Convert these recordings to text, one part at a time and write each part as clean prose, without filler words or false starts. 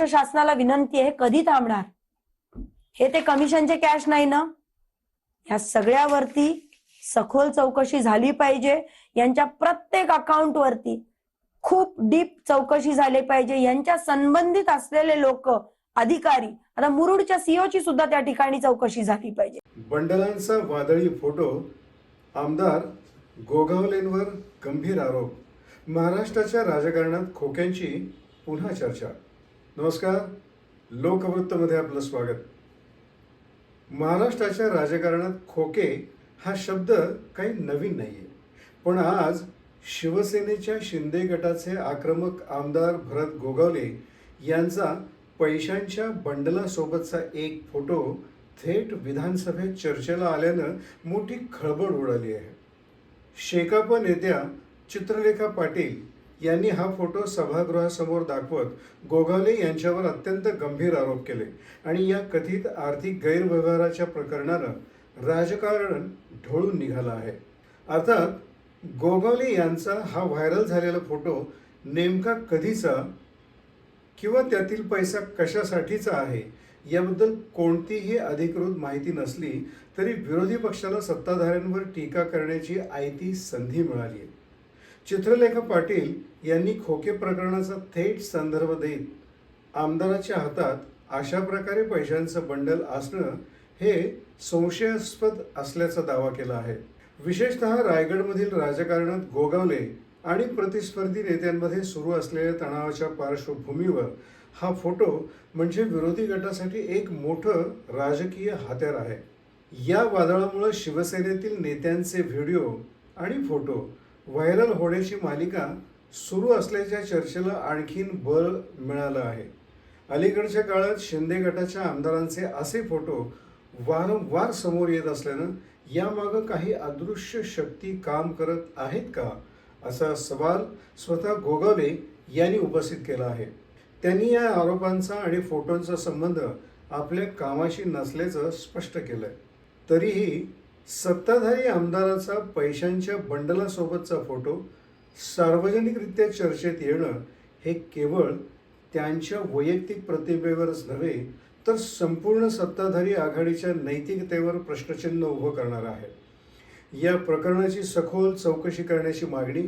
महाराष्ट्र शासनाला विनंती आहे, कधी थांबणार? हे ते कमिशनचे कॅश नाही ना? या सगळ्यावरती सखोल चौकशी झाली पाहिजे. यांच्या प्रत्येक अकाउंट वरती खूप डीप चौकशी झाली पाहिजे. यांच्या संबंधित असलेले लोक, अधिकारी, आता मुरुडच्या सीओची सुद्धा त्या ठिकाणी चौकशी झाली पाहिजे. बंडलांचा वादळी फोटो, आमदार गोगावलेंवर गंभीर आरोप, महाराष्ट्राच्या राजकारणात खोक्यांची पुन्हा चर्चा. नमस्कार, लोकवृत्तमध्ये आपलं स्वागत. महाराष्ट्राच्या राजकारणात खोके हा शब्द काही नवीन नाहीये, पण आज शिवसेनेच्या शिंदे गटाचे आक्रमक आमदार भरत गोगावले यांचा पैशांच्या बंडलासोबतचा एक फोटो थेट विधानसभेत चर्चेला आल्यानं मोठी खळबळ उडाली आहे. शेकाप नेत्या चित्रलेखा पाटील यांनी हा फोटो सभागृहासमोर दाखवत गोगावले यांच्यावर अत्यंत गंभीर आरोप केले आणि या कथित आर्थिक गैरव्यवहाराच्या प्रकरणानं राजकारण ढवळून निघालं आहे. अर्थात गोगावले यांचा हा व्हायरल झालेला फोटो नेमका कधीचा किंवा त्यातील पैसा कशासाठीचा आहे याबद्दल कोणतीही अधिकृत माहिती नसली तरी विरोधी पक्षाला सत्ताधाऱ्यांवर टीका करण्याची आयती संधी मिळाली आहे. चित्रलेखा पाटील यांनी खोके प्रकरणाचा थेट संदर्भ देत आमदाराच्या हातात अशा प्रकारे पैशांचं बंडल असणं हे संशयास्पद असल्याचा दावा केला आहे. विशेषतः रायगडमधील राजकारणात गोगावले आणि प्रतिस्पर्धी नेत्यांमध्ये सुरू असलेल्या तणावाच्या पार्श्वभूमीवर हा फोटो म्हणजे विरोधी गटासाठी एक मोठं राजकीय हत्यार आहे. या वादळामुळे शिवसेनेतील नेत्यांचे व्हिडिओ आणि फोटो व्हायरल होण्याची मालिका सुरू असल्याच्या चर्चेला आणखीन बळ मिळालं आहे. अलीकडच्या काळात शिंदे गटाच्या आमदारांचे असे फोटो वारंवार समोर येत असल्यानं यामागं काही अदृश्य शक्ती काम करत आहेत का, असा सवाल स्वतः गोगावले यांनी उपस्थित केला आहे. त्यांनी या आरोपांचा आणि फोटोंचा संबंध आपल्या कामाशी नसल्याचं स्पष्ट केलंय. तरीही सत्ताधारी आमदाराचा पैशांच्या बंडलासोबतचा फोटो सार्वजनिकरित्या चर्चेत येणं हे केवळ त्यांच्या वैयक्तिक प्रतिमेवरच नव्हे तर संपूर्ण सत्ताधारी आघाडीच्या नैतिकतेवर प्रश्नचिन्ह उभं करणार आहे. या प्रकरणाची सखोल चौकशी करण्याची मागणी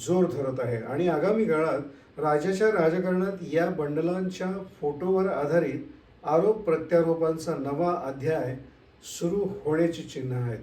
जोर धरत आहे आणि आगामी काळात राज्याच्या राजकारणात या बंडलांच्या फोटोवर आधारित आरोप प्रत्यारोपांचा नवा अध्याय सुरू होण्याची चिन्ह आहेत.